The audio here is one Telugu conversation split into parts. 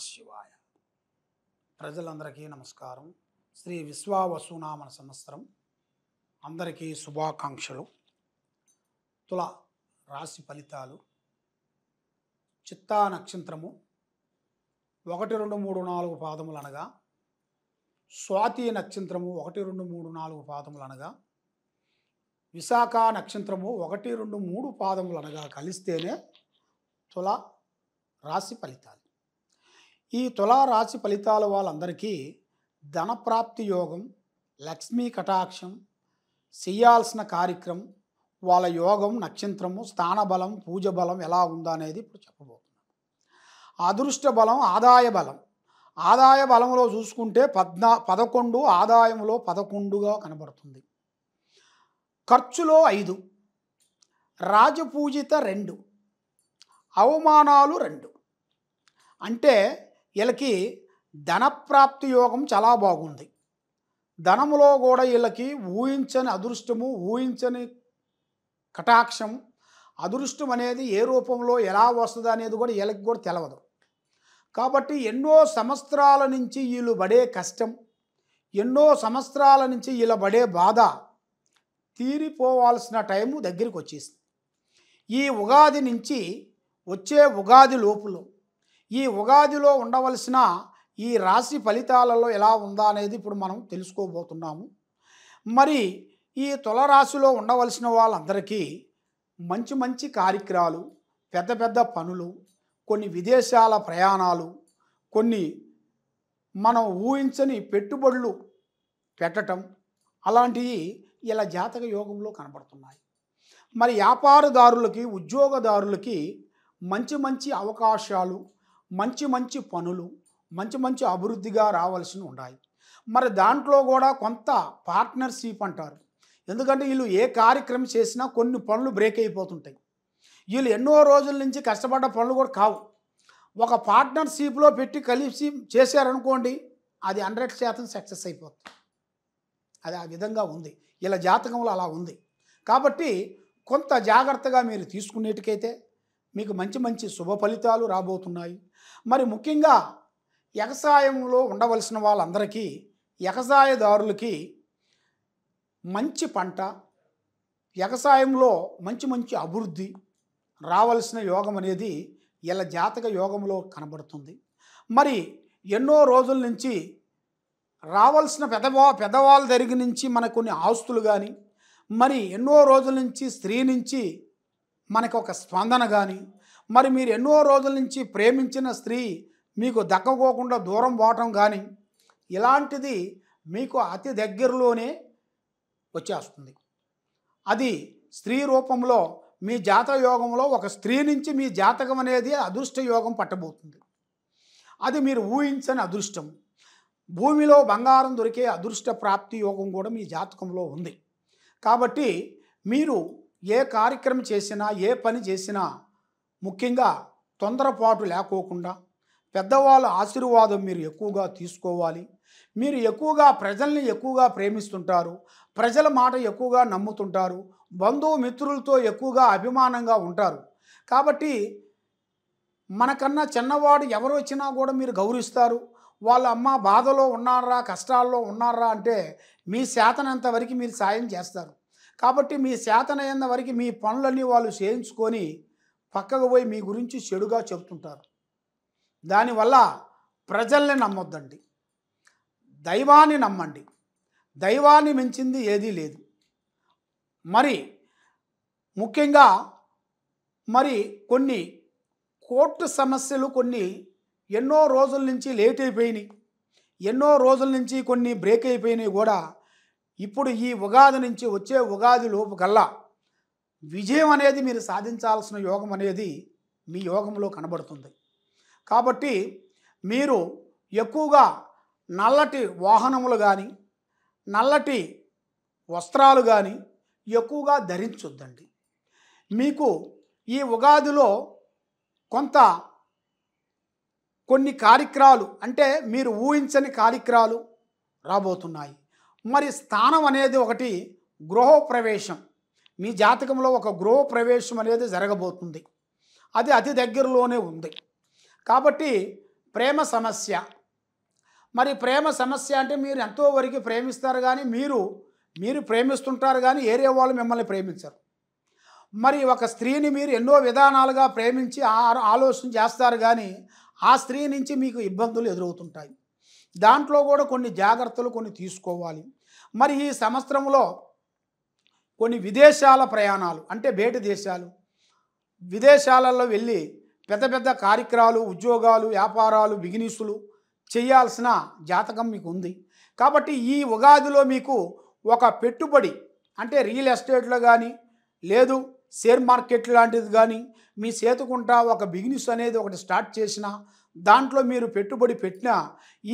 శివాయ. ప్రజలందరికీ నమస్కారం. శ్రీ విశ్వావసునామన సంవత్సరం అందరికీ శుభాకాంక్షలు. తుల రాశి ఫలితాలు. చిత్తా నక్షత్రము 1, 2, 3, 4 పాదములు అనగా, స్వాతి నక్షత్రము 1, 2, 3, 4 పాదములు అనగా, విశాఖ నక్షత్రము 1, 2, 3 పాదములు అనగా కలిస్తేనే తుల రాశి ఫలితాలు. ఈ తులా రాశి ఫలితాల వాళ్ళందరికీ ధనప్రాప్తి యోగం, లక్ష్మీ కటాక్షం, చేయాల్సిన కార్యక్రమం, వాళ్ళ యోగం, నక్షత్రము, స్థానబలం, పూజ బలం ఎలా ఉందా అనేది ఇప్పుడు చెప్పబోతున్నాం. అదృష్ట బలం, ఆదాయ బలం. ఆదాయ బలంలో చూసుకుంటే 11, ఆదాయంలో 11గా కనబడుతుంది. ఖర్చులో 5, రాజపూజిత 2, అవమానాలు 2. అంటే వీళ్ళకి ధనప్రాప్తి యోగం చాలా బాగుంది. ధనములో కూడా వీళ్ళకి ఊహించని అదృష్టము, ఊహించని కటాక్షం. అదృష్టం అనేది ఏ రూపంలో ఎలా వస్తుంది అనేది కూడా వీళ్ళకి కూడా తెలవదు. కాబట్టి ఎన్నో సంవత్సరాల నుంచి వీళ్ళు పడే కష్టం, ఎన్నో సంవత్సరాల నుంచి వీళ్ళ పడే బాధ తీరిపోవాల్సిన టైము దగ్గరికి వచ్చేసింది. ఈ ఉగాది నుంచి వచ్చే ఉగాది లోపులో, ఈ ఉగాదిలో ఉండవలసిన ఈ రాశి ఫలితాలలో ఎలా ఉందా అనేది ఇప్పుడు మనం తెలుసుకోబోతున్నాము. మరి ఈ తులరాశిలో ఉండవలసిన వాళ్ళందరికీ మంచి మంచి కార్యక్రమాలు, పెద్ద పెద్ద పనులు, కొన్ని విదేశాల ప్రయాణాలు, కొన్ని మనం ఊహించని పెట్టుబడులు పెట్టడం అలాంటివి ఇలా జాతక యోగంలో కనబడుతున్నాయి. మరి వ్యాపారదారులకి, ఉద్యోగదారులకి మంచి మంచి అవకాశాలు, మంచి మంచి పనులు, మంచి మంచి అభివృద్ధిగా రావాల్సి ఉన్నాయి. మరి దాంట్లో కూడా కొంత పార్ట్నర్షిప్ అంటారు. ఎందుకంటే వీళ్ళు ఏ కార్యక్రమం చేసినా కొన్ని పనులు బ్రేక్ అయిపోతుంటాయి. వీళ్ళు ఎన్నో రోజుల నుంచి కష్టపడ్డ పనులు కూడా కావు. ఒక పార్ట్నర్షిప్లో పెట్టి కలిసి చేశారనుకోండి, అది 100% సక్సెస్ అయిపోతుంది. అది ఆ విధంగా ఉంది. ఇలా జాతకంలో అలా ఉంది. కాబట్టి కొంత జాగ్రత్తగా మీరు తీసుకునేటికైతే మీకు మంచి మంచి శుభ ఫలితాలు రాబోతున్నాయి. మరి ముఖ్యంగా వ్యవసాయంలో ఉండవలసిన వాళ్ళందరికీ, వ్యవసాయదారులకి మంచి పంట, వ్యవసాయంలో మంచి మంచి అభివృద్ధి రావాల్సిన యోగం అనేది ఇలా జాతక యోగంలో కనబడుతుంది. మరి ఎన్నో రోజుల నుంచి రావాల్సిన పెద్దవాళ్ళ దగ్గర నుంచి మనకు కొన్ని ఆస్తులు కానీ, మరి ఎన్నో రోజుల నుంచి స్త్రీ నుంచి మనకు ఒక స్పందన కానీ, మరి మీరు ఎన్నో రోజుల నుంచి ప్రేమించిన స్త్రీ మీకు దక్కకోకుండా దూరం పోవటం కానీ, ఇలాంటిది మీకు అతి దగ్గరలోనే వచ్చేస్తుంది. అది స్త్రీ రూపంలో మీ జాతక యోగంలో ఒక స్త్రీ నుంచి మీ జాతకం అనేది అదృష్ట యోగం పట్టబోతుంది. అది మీరు ఊహించని అదృష్టం. భూమిలో బంగారం దొరికే అదృష్ట ప్రాప్తి యోగం కూడా మీ జాతకంలో ఉంది. కాబట్టి మీరు ఏ కార్యక్రమం చేసినా, ఏ పని చేసినా ముఖ్యంగా తొందరపాటు లేకోకుండా పెద్దవాళ్ళ ఆశీర్వాదం మీరు ఎక్కువగా తీసుకోవాలి. మీరు ఎక్కువగా ప్రజల్ని ఎక్కువగా ప్రేమిస్తుంటారు, ప్రజల మాట ఎక్కువగా నమ్ముతుంటారు, బంధుమిత్రులతో ఎక్కువగా అభిమానంగా ఉంటారు. కాబట్టి మనకన్నా చిన్నవాడు ఎవరు వచ్చినా కూడా మీరు గౌరవిస్తారు. వాళ్ళ అమ్మ బాధలో ఉన్నారా, కష్టాల్లో ఉన్నారా అంటే మీ చేతనంత వరకు మీరు సాయం చేస్తారు. కాబట్టి మీ చేతనైనంత వరకు మీ పనులన్నీ వాళ్ళు చేయించుకొని పక్కకు పోయి మీ గురించి చెడుగా చెబుతుంటారు. దానివల్ల ప్రజల్ని నమ్మొద్దండి, దైవాన్ని నమ్మండి. దైవాన్ని మించింది ఏదీ లేదు. మరి ముఖ్యంగా మరి కొన్ని కోర్టు సమస్యలు కొన్ని ఎన్నో రోజుల నుంచి లేట్ అయిపోయినాయి, ఎన్నో రోజుల నుంచి కొన్ని బ్రేక్ అయిపోయినాయి కూడా ఇప్పుడు ఈ ఉగాది నుంచి వచ్చే ఉగాది లోపు కల్లా విజయం అనేది మీరు సాధించాల్సిన యోగం అనేది మీ యోగంలో కనబడుతుంది. కాబట్టి మీరు ఎక్కువగా నల్లటి వాహనములు కానీ, నల్లటి వస్త్రాలు కానీ ఎక్కువగా ధరించొద్దండి. మీకు ఈ ఉగాదిలో కొన్ని కార్యక్రమాలు అంటే మీరు ఊహించని కార్యక్రమాలు రాబోతున్నాయి. మరి స్థానం అనేది ఒకటి, గృహప్రవేశం. మీ జాతకంలో ఒక గృహప్రవేశం అనేది జరగబోతుంది. అది అతి దగ్గరలోనే ఉంది. కాబట్టి ప్రేమ సమస్య. మరి ప్రేమ సమస్య అంటే మీరు ఎంతో వరకు ప్రేమిస్తారు కానీ మీరు ప్రేమిస్తుంటారు కానీ ఏరే వాళ్ళు మిమ్మల్ని ప్రేమించరు. మరి ఒక స్త్రీని మీరు ఎన్నో విధానాలుగా ప్రేమించి ఆలోచన చేస్తారు కానీ ఆ స్త్రీ నుంచి మీకు ఇబ్బందులు ఎదురవుతుంటాయి. దాంట్లో కూడా కొన్ని జాగ్రత్తలు కొన్ని తీసుకోవాలి. మరి ఈ సంవత్సరంలో కొన్ని విదేశాల ప్రయాణాలు అంటే బయట దేశాలు విదేశాలలో వెళ్ళి పెద్ద పెద్ద కార్యక్రమాలు, ఉద్యోగాలు, వ్యాపారాలు, బిజినెస్లు చేయాల్సిన జాతకం మీకు ఉంది. కాబట్టి ఈ ఉగాదిలో మీకు ఒక పెట్టుబడి అంటే రియల్ ఎస్టేట్లో కానీ లేదు షేర్ మార్కెట్ లాంటిది కానీ మీ చేతుకుంటా ఒక బిజినెస్ అనేది ఒకటి స్టార్ట్ చేసిన దాంట్లో మీరు పెట్టుబడి పెట్టినా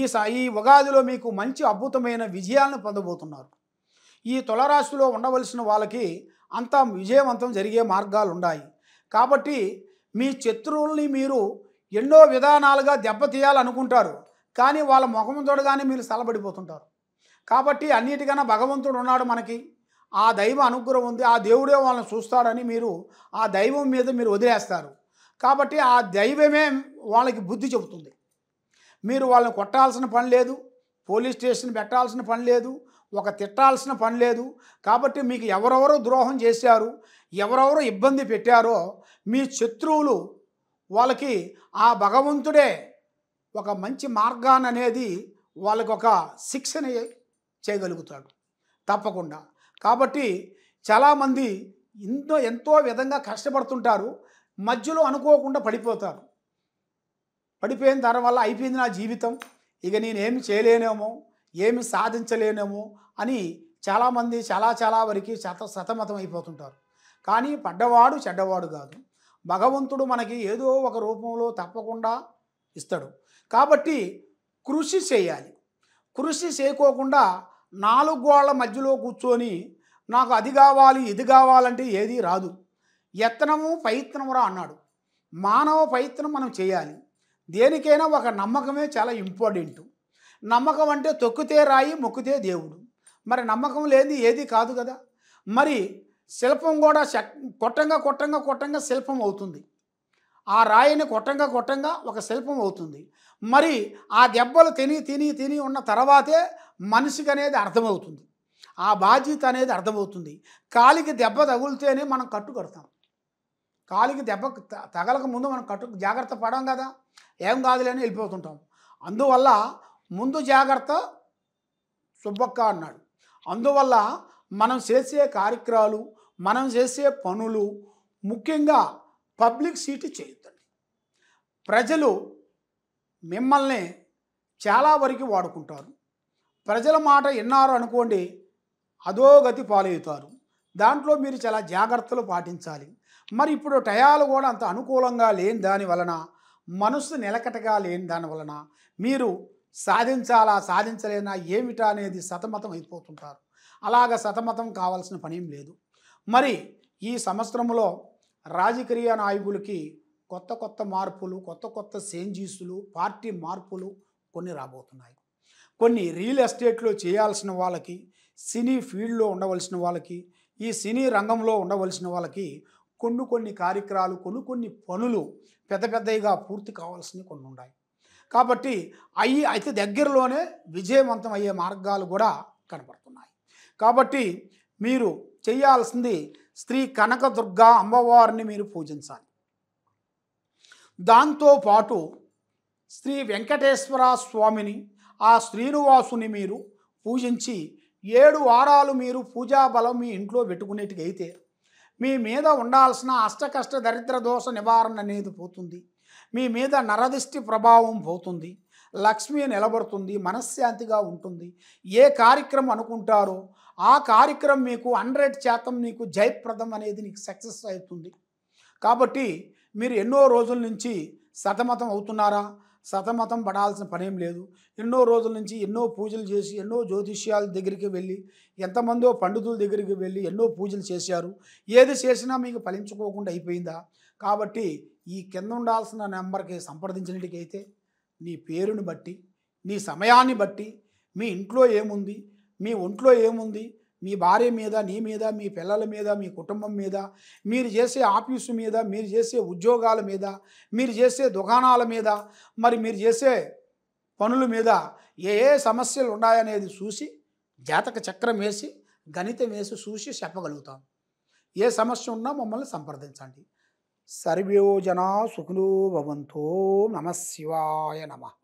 ఈ ఉగాదిలో మీకు మంచి అద్భుతమైన విజయాలను పొందబోతున్నారు. ఈ తులారాశిలో ఉండవలసిన వాళ్ళకి అంతా విజయవంతం జరిగే మార్గాలు ఉన్నాయి. కాబట్టి మీ శత్రువుల్ని మీరు ఎన్నో విధానాలుగా దెబ్బతీయాలనుకుంటారు కానీ వాళ్ళ ముఖం చూడగానే మీరు సలబడిపోతుంటారు. కాబట్టి అన్నిటికన్నా భగవంతుడు ఉన్నాడు, మనకి ఆ దైవ అనుగ్రహం ఉంది, ఆ దేవుడే వాళ్ళని చూస్తాడని మీరు ఆ దైవం మీద మీరు వదిలేస్తారు. కాబట్టి ఆ దైవమే వాళ్ళకి బుద్ధి చెబుతుంది. మీరు వాళ్ళని కొట్టాల్సిన పని లేదు, పోలీస్ స్టేషన్ పెట్టాల్సిన పని లేదు, ఒక తిట్టాల్సిన పని లేదు. కాబట్టి మీకు ఎవరెవరో ద్రోహం చేశారు, ఎవరెవరో ఇబ్బంది పెట్టారో మీ శత్రువులు వాళ్ళకి ఆ భగవంతుడే ఒక మంచి మార్గాన్ని అనేది వాళ్ళకి ఒక శిక్షణ చేయగలుగుతాడు తప్పకుండా. కాబట్టి చాలామంది ఎంతో విధంగా కష్టపడుతుంటారు, మధ్యలో అనుకోకుండా పడిపోతారు. పడిపోయిన తర్వాత అయిపోయింది నా జీవితం, ఇక నేనేమి చేయలేనేమో, ఏమి సాధించలేనేమో అని చాలామంది చాలా వరకు సతమతం అయిపోతుంటారు. కానీ పడ్డవాడు చెడ్డవాడు కాదు, భగవంతుడు మనకి ఏదో ఒక రూపంలో తప్పకుండా ఇస్తాడు. కాబట్టి కృషి చేయాలి. కృషి చేయకోకుండా నాలుగు గోళ్ల మధ్యలో కూర్చొని నాకు అది కావాలి ఇది కావాలంటే ఏది రాదు. యత్నము ప్రయత్నమురా అన్నాడు. మానవ ప్రయత్నం మనం చేయాలి. దేనికైనా ఒక నమ్మకమే చాలా ఇంపార్టెంట్. నమ్మకం అంటే తొక్కితే రాయి మొక్కితే దేవుడు. మరి నమ్మకం లేనిది ఏది కాదు కదా. మరి శిల్పం కూడా కొట్టంగా శిల్పం అవుతుంది. ఆ రాయిని కొట్టంగా ఒక శిల్పం అవుతుంది. మరి ఆ దెబ్బలు తిని ఉన్న తర్వాతే మనిషికి అనేది అర్థమవుతుంది, ఆ బాధ్యత అనేది అర్థమవుతుంది. కాలికి దెబ్బ తగులితేనే మనం కట్టు కడతాం. కాలికి దెబ్బ తగలక ముందు మనం జాగ్రత్త పడం కదా, ఏం కాదులేని వెళ్ళిపోతుంటాం. అందువల్ల ముందు జాగ్రత్త సుబ్బక్క అన్నాడు. అందువల్ల మనం చేసే కార్యక్రమాలు, మనం చేసే పనులు ముఖ్యంగా పబ్లిక్ సిటీ చేయొద్దండి. ప్రజలు మిమ్మల్ని చాలా వరకు వాడుకుంటారు. ప్రజల మాట విన్నారు అనుకోండి అధోగతి పాలవుతారు. దాంట్లో మీరు చాలా జాగ్రత్తలు పాటించాలి. మరి ఇప్పుడు టయాలు కూడా అంత అనుకూలంగా లేని దాని వలన, మనసు నిలకటగా లేని దాని వలన మీరు సాధించలేనా ఏమిటా అనేది సతమతం అయిపోతుంటారు. అలాగ సతమతం కావాల్సిన పనేం లేదు. మరి ఈ సంవత్సరంలో రాజకీయ నాయకులకి కొత్త మార్పులు, కొత్త చేంజెస్లు, పార్టీ మార్పులు కొన్ని రాబోతున్నాయి. కొన్ని రియల్ ఎస్టేట్లో చేయాల్సిన వాళ్ళకి, సినీ ఫీల్డ్లో ఉండవలసిన వాళ్ళకి, ఈ సినీ రంగంలో ఉండవలసిన వాళ్ళకి కొన్ని కార్యక్రమాలు, కొన్ని పనులు పెద్దగా పూర్తి కావాల్సినవి కొన్ని ఉన్నాయి. కాబట్టి అయితే దగ్గరలోనే విజయవంతం అయ్యే మార్గాలు కూడా కనపడుతున్నాయి. కాబట్టి మీరు చేయాల్సింది శ్రీ కనకదుర్గా అమ్మవారిని మీరు పూజించాలి. దాంతోపాటు శ్రీ వెంకటేశ్వర స్వామిని, ఆ శ్రీనివాసుని మీరు పూజించి 7 వారాలు మీరు పూజా బలం మీ ఇంట్లో పెట్టుకునేట్టుగైతే మీ మీద ఉండాల్సిన అష్టకష్ట దరిద్ర దోష నివారణ అనేది పోతుంది. మీ మీద నరదిష్టి ప్రభావం పోతుంది, లక్ష్మి నిలబడుతుంది, మనశ్శాంతిగా ఉంటుంది. ఏ కార్యక్రమం అనుకుంటారో ఆ కార్యక్రమం మీకు 100% మీకు జయప్రదం అనేది నీకు సక్సెస్ అవుతుంది. కాబట్టి మీరు ఎన్నో రోజుల నుంచి సతమతం అవుతున్నారా? సతమతం పడాల్సిన పనేం లేదు. ఎన్నో రోజుల నుంచి ఎన్నో పూజలు చేసి, ఎన్నో జ్యోతిష్యాల దగ్గరికి వెళ్ళి, ఎంతమందో పండితుల దగ్గరికి వెళ్ళి ఎన్నో పూజలు చేశారు. ఏది చేసినా మీకు ఫలించుకోకుండా అయిపోయిందా? కాబట్టి ఈ కింద ఉండాల్సిన నెంబర్కి సంప్రదించినట్టుకైతే నీ పేరుని బట్టి, నీ సమయాన్ని బట్టి, మీ ఇంట్లో ఏముంది, మీ ఒంట్లో ఏముంది, మీ భార్య మీద, నీ మీద, మీ పిల్లల మీద, మీ కుటుంబం మీద, మీరు చేసే ఆఫీసు మీద, మీరు చేసే ఉద్యోగాల మీద, మీరు చేసే దుకాణాల మీద, మరి మీరు చేసే పనుల మీద ఏ ఏ సమస్యలు ఉన్నాయనేది చూసి జాతక చక్రం వేసి గణితం వేసి చూసి చెప్పగలుగుతాం. ఏ సమస్య ఉన్నా మమ్మల్ని సంప్రదించండి. సర్వే జనా సుఖినో భవంతో. నమః శివాయ నమః.